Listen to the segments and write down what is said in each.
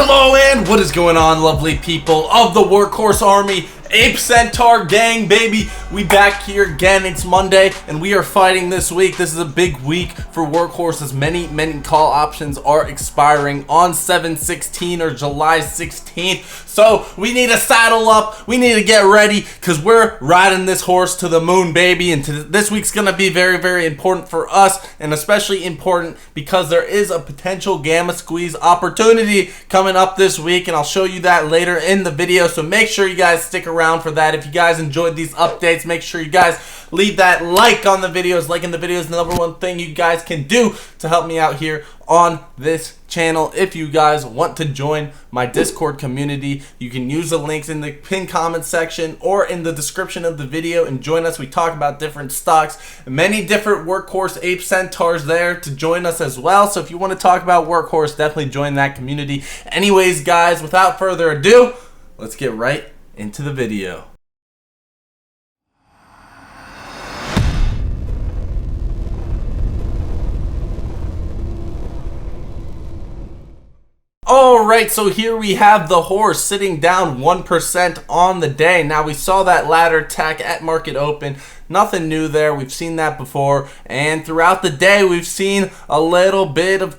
Hello and what is going on, lovely people of the Workhorse Army, Ape Centaur gang, baby. We back here again. It's Monday and we are fighting this week. This is a big week for Workhorse as many call options are expiring on 7/16 or July 16th. So we need to saddle up. We need to get ready because we're riding this horse to the moon, baby. And this week's going to be very important for us, and especially important because there is a potential gamma squeeze opportunity coming up this week, and I'll show you that later in the video. So make sure you guys stick around for that. If you guys enjoyed these updates, make sure you guys leave that like on the videos. Liking the videos is the number one thing you guys can do to help me out here on this channel. If you guys want to join my Discord community, you can use the links in the pinned comment section or in the description of the video and join us. We talk about different stocks, many different Workhorse Ape Centaurs there to join us as well. So if you want to talk about Workhorse, definitely join that community. Anyways, guys, without further ado, let's get right into the video. Alright, so here we have the horse sitting down 1% on the day. Now, we saw that ladder attack at market open. Nothing new there. We've seen that before. And throughout the day, we've seen a little bit of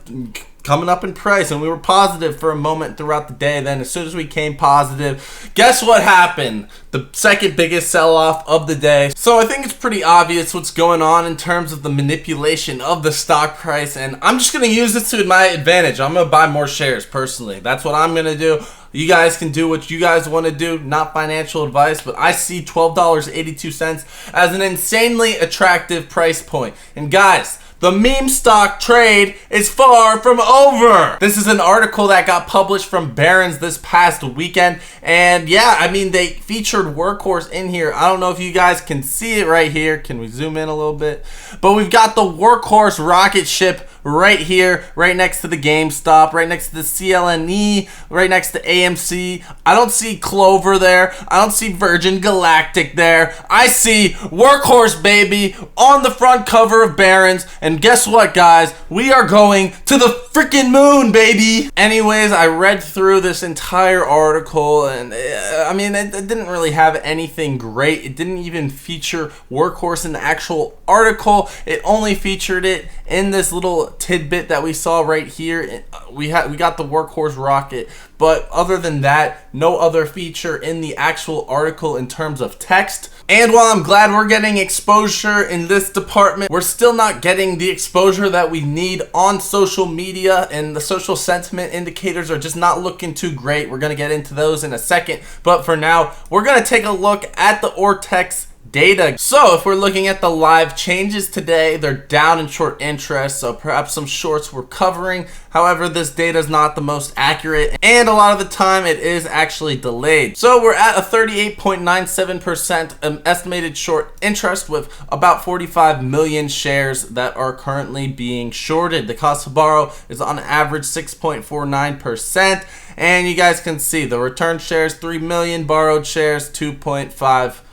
coming up in price, and we were positive for a moment throughout the day. Then as soon as we came positive, guess what happened? The second biggest sell-off of the day. So I think it's pretty obvious what's going on in terms of the manipulation of the stock price, and I'm just going to use this to my advantage. I'm going to buy more shares personally. That's what I'm going to do. You guys can do what you guys want to do, not financial advice, but I see $12.82 as an insanely attractive price point. And guys, the meme stock trade is far from over. This is an article that got published from Barron's this past weekend. And yeah, I mean, they featured Workhorse in here. I don't know if you guys can see it right here. Can we zoom in a little bit? But we've got the Workhorse rocket ship right here, right next to the GameStop, right next to the CLNE, right next to AMC. I don't see Clover there. I don't see Virgin Galactic there. I see Workhorse, baby, on the front cover of Barron's. And guess what, guys? We are going to the freaking moon, baby. Anyways, I read through this entire article, and I mean, it didn't really have anything great. It didn't even feature Workhorse in the actual article. It only featured it in this little tidbit that we saw right here. We got the Workhorse rocket, but other than that, no other feature in the actual article in terms of text. And while I'm glad we're getting exposure in this department, we're still not getting the exposure that we need on social media, and the social sentiment indicators are just not looking too great. We're going to get into those in a second, but for now, we're going to take a look at the Ortex data. So if we're looking at the live changes today, they're down in short interest, so perhaps some shorts we're covering. However, this data is not the most accurate, and a lot of the time it is actually delayed. So we're at a 38.97% estimated short interest with about 45 million shares that are currently being shorted. The cost to borrow is on average 6.49%, and you guys can see the return shares 3 million, borrowed shares 2.15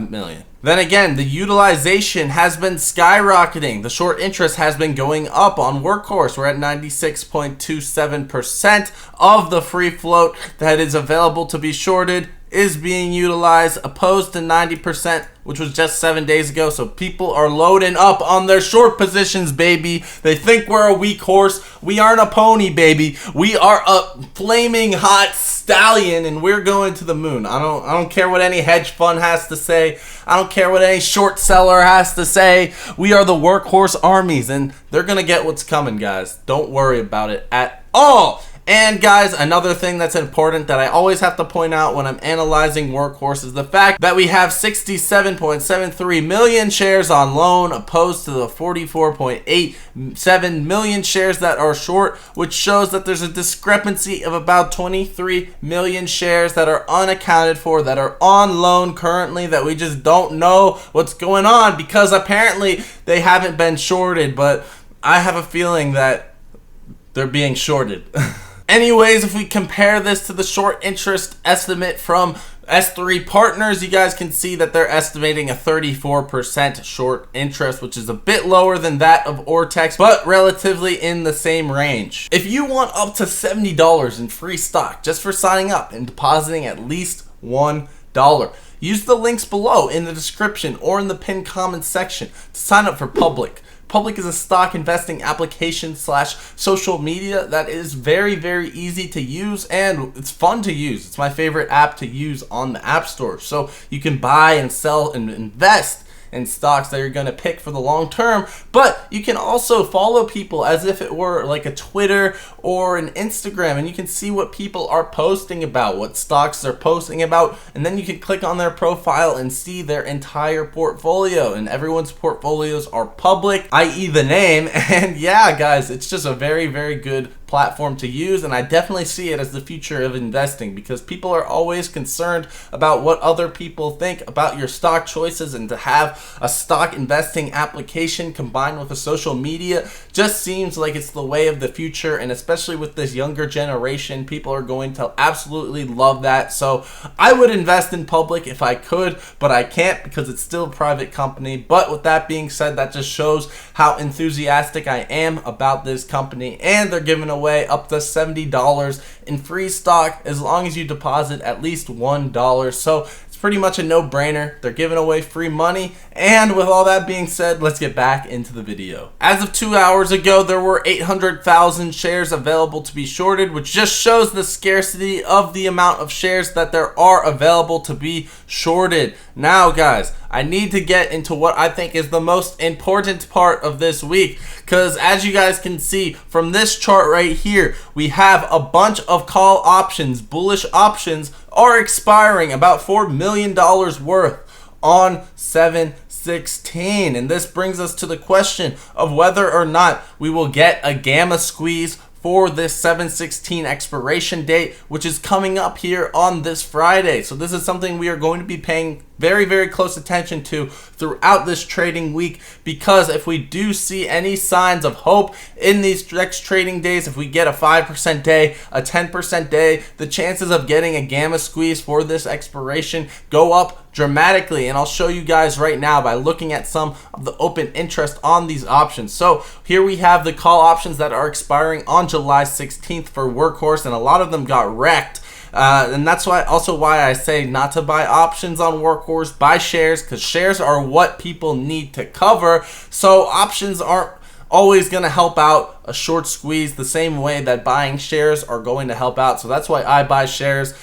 million. Then again, the utilization has been skyrocketing. The short interest has been going up on Workhorse. We're at 96.27% of the free float that is available to be shorted is being utilized, opposed to 90%, which was just 7 days ago. So people are loading up on their short positions, baby. They think we're a weak horse. We aren't a pony, baby. We are a flaming hot stallion, and we're going to the moon. I don't care what any hedge fund has to say. I don't care what any short seller has to say. We are the Workhorse armies, and they're gonna get what's coming, guys. Don't worry about it at all. And guys, another thing that's important that I always have to point out when I'm analyzing Workhorse is the fact that we have 67.73 million shares on loan, opposed to the 44.87 million shares that are short, which shows that there's a discrepancy of about 23 million shares that are unaccounted for, that are on loan currently, that we just don't know what's going on because apparently they haven't been shorted. But I have a feeling that they're being shorted. Anyways, if we compare this to the short interest estimate from S3 Partners, you guys can see that they're estimating a 34% short interest, which is a bit lower than that of Wkhs, but relatively in the same range. If you want up to $70 in free stock just for signing up and depositing at least $1, use the links below in the description or in the pinned comments section to sign up for Public. Public is a stock investing application / social media that is very, very easy to use, and it's fun to use. It's my favorite app to use on the App Store. So you can buy and sell and invest in stocks that you're going to pick for the long term, but you can also follow people as if it were like a Twitter or an Instagram, and you can see what people are posting about, what stocks they're posting about, and then you can click on their profile and see their entire portfolio, and everyone's portfolios are public, i.e. the name. And yeah, guys, it's just a very, very good platform to use, and I definitely see it as the future of investing, because people are always concerned about what other people think about your stock choices, and to have a stock investing application combined with a social media just seems like it's the way of the future. And especially with this younger generation, people are going to absolutely love that. So I would invest in Public if I could, but I can't because it's still a private company. But with that being said, that just shows how enthusiastic I am about this company, and they're giving away up to $70 in free stock as long as you deposit at least $1. So it's pretty much a no-brainer. They're giving away free money. And with all that being said, let's get back into the video. As of 2 hours ago, there were 800,000 shares available to be shorted, which just shows the scarcity of the amount of shares that there are available to be shorted. Now, guys, I need to get into what I think is the most important part of this week, because as you guys can see from this chart right here, we have a bunch of call options, bullish options, are expiring, about $4 million worth on 7/16, and this brings us to the question of whether or not we will get a gamma squeeze for this 7/16 expiration date, which is coming up here on this Friday. So this is something we are going to be paying very, very close attention to throughout this trading week, because if we do see any signs of hope in these next trading days, if we get a 5% day, a 10% day, the chances of getting a gamma squeeze for this expiration go up dramatically. And I'll show you guys right now by looking at some of the open interest on these options. So here we have the call options that are expiring on July 16th for Workhorse, and a lot of them got wrecked. And that's why I say not to buy options on Workhorse, buy shares, because shares are what people need to cover. So options aren't always going to help out a short squeeze the same way that buying shares are going to help out. So that's why I buy shares.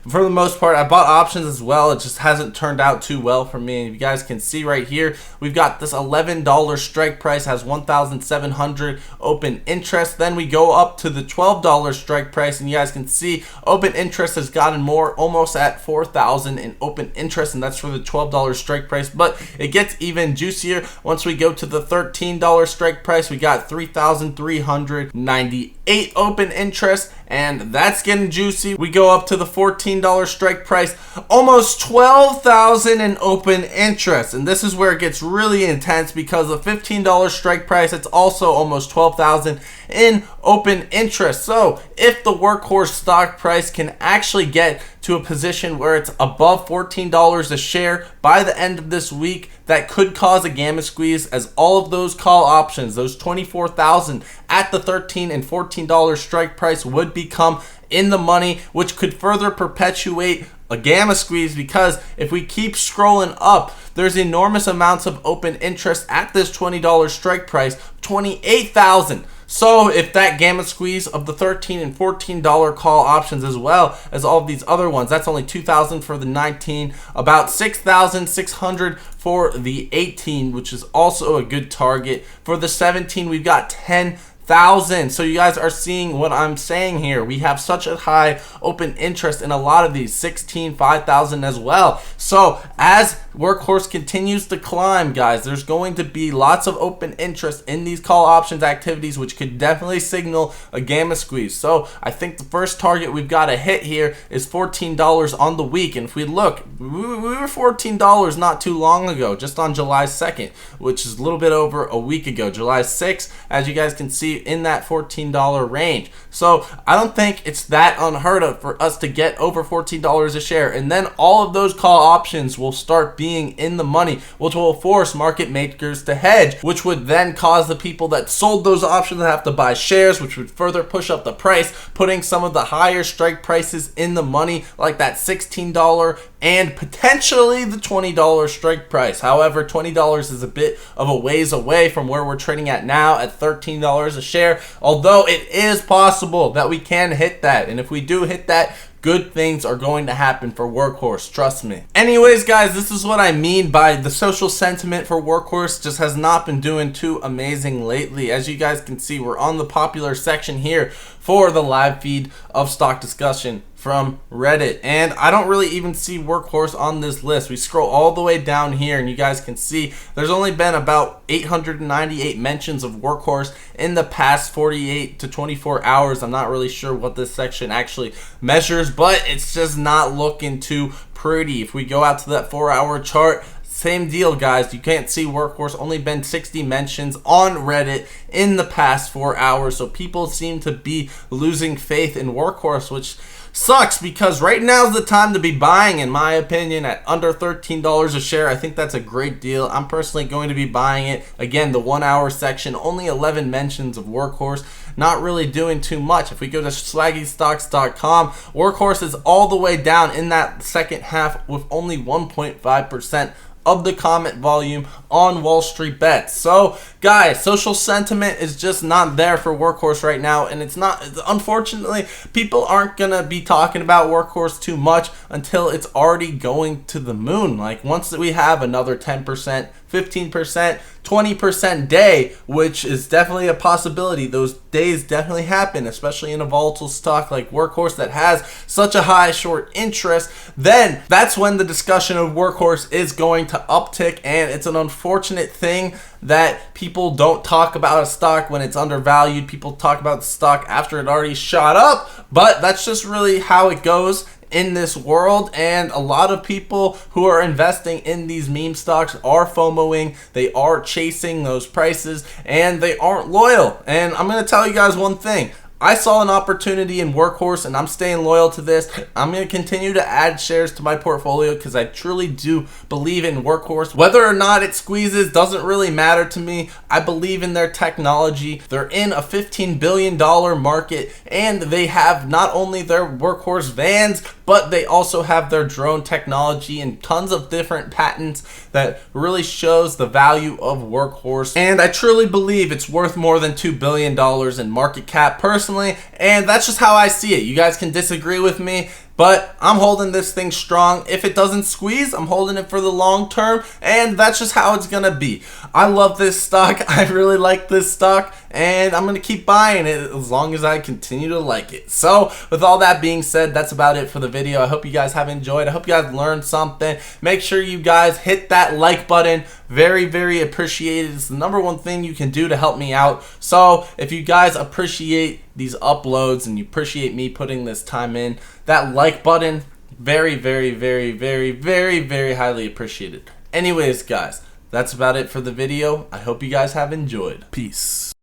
For the most part, I bought options as well. It just hasn't turned out too well for me. And you guys can see right here, we've got this $11 strike price, has 1,700 open interest. Then we go up to the $12 strike price, and you guys can see open interest has gotten more, almost at 4,000 in open interest, and that's for the $12 strike price. But it gets even juicier once we go to the $13 strike price. We got 3,398 open interest, and that's getting juicy. We go up to the $14 strike price, almost 12,000 in open interest, and this is where it gets really intense, because the $15 strike price, it's also almost 12,000 in open interest. So if the Workhorse stock price can actually get to a position where it's above $14 a share by the end of this week, that could cause a gamma squeeze, as all of those call options, those 24,000 at the $13 and $14 strike price, would become in the money, which could further perpetuate a gamma squeeze, because if we keep scrolling up, there's enormous amounts of open interest at this $20 strike price, 28,000. So if that gamma squeeze of the $13 and $14 call options, as well as all of these other ones, that's only 2,000 for the 19, about 6,600 for the 18, which is also a good target. For the 17, we've got 10,000. So you guys are seeing what I'm saying here. We have such a high open interest in a lot of these, 16, 5,000 as well. So as Workhorse continues to climb, guys, there's going to be lots of open interest in these call options activities, which could definitely signal a gamma squeeze. So I think the first target we've got to hit here is $14 on the week. And if we look, we were $14 not too long ago, just on July 2nd, which is a little bit over a week ago. July 6th, as you guys can see, in that $14 range. So I don't think it's that unheard of for us to get over $14 a share, and then all of those call options will start being in the money, which will force market makers to hedge, which would then cause the people that sold those options to have to buy shares, which would further push up the price, putting some of the higher strike prices in the money, like that $16 and potentially the $20 strike price. However, $20 is a bit of a ways away from where we're trading at now at $13 a share, although it is possible that we can hit that. And if we do hit that, good things are going to happen for Workhorse, trust me. Anyways, guys, this is what I mean by the social sentiment for Workhorse just has not been doing too amazing lately. As you guys can see, we're on the popular section here for the live feed of stock discussion from Reddit, and I don't really even see Workhorse on this list. We scroll all the way down here and you guys can see there's only been about 898 mentions of Workhorse in the past 48 to 24 hours. I'm not really sure what this section actually measures, but it's just not looking too pretty. If we go out to that 4-hour chart, same deal, guys. You can't see Workhorse. Only been 60 mentions on Reddit in the past 4 hours. So people seem to be losing faith in Workhorse, which sucks because right now is the time to be buying, in my opinion, at under $13 a share. I think that's a great deal. I'm personally going to be buying it. Again, the 1-hour section, only 11 mentions of Workhorse. Not really doing too much. If we go to swaggystocks.com, Workhorse is all the way down in that second half with only 1.5% of the comment volume on Wall Street Bets. So guys, social sentiment is just not there for Workhorse right now, and it's not, unfortunately, people aren't gonna be talking about Workhorse too much until it's already going to the moon. Like once we have another 10%, 15%, 20% day, which is definitely a possibility. Those days definitely happen, especially in a volatile stock like Workhorse that has such a high short interest. Then that's when the discussion of Workhorse is going to uptick, and it's an unfortunate thing that people don't talk about a stock when it's undervalued. People talk about the stock after it already shot up, but that's just really how it goes in this world. And a lot of people who are investing in these meme stocks are FOMOing, they are chasing those prices, and they aren't loyal. And I'm going to tell you guys one thing. I saw an opportunity in Workhorse, and I'm staying loyal to this. I'm going to continue to add shares to my portfolio because I truly do believe in Workhorse. Whether or not it squeezes doesn't really matter to me. I believe in their technology. They're in a $15 billion market, and they have not only their Workhorse vans, but they also have their drone technology and tons of different patents that really shows the value of Workhorse. And I truly believe it's worth more than $2 billion in market cap personally, and that's just how I see it. You guys can disagree with me, but I'm holding this thing strong. If it doesn't squeeze, I'm holding it for the long term, and that's just how it's gonna be. I love this stock. I really like this stock, and I'm gonna keep buying it as long as I continue to like it. So with all that being said, that's about it for the video. I hope you guys have enjoyed. I hope you guys learned something. Make sure you guys hit that like button. Very, very appreciated. It's the #1 thing you can do to help me out. So if you guys appreciate these uploads and you appreciate me putting this time in, that like button, very, very, very, very, very, very highly appreciated. Anyways, guys, that's about it for the video. I hope you guys have enjoyed. Peace.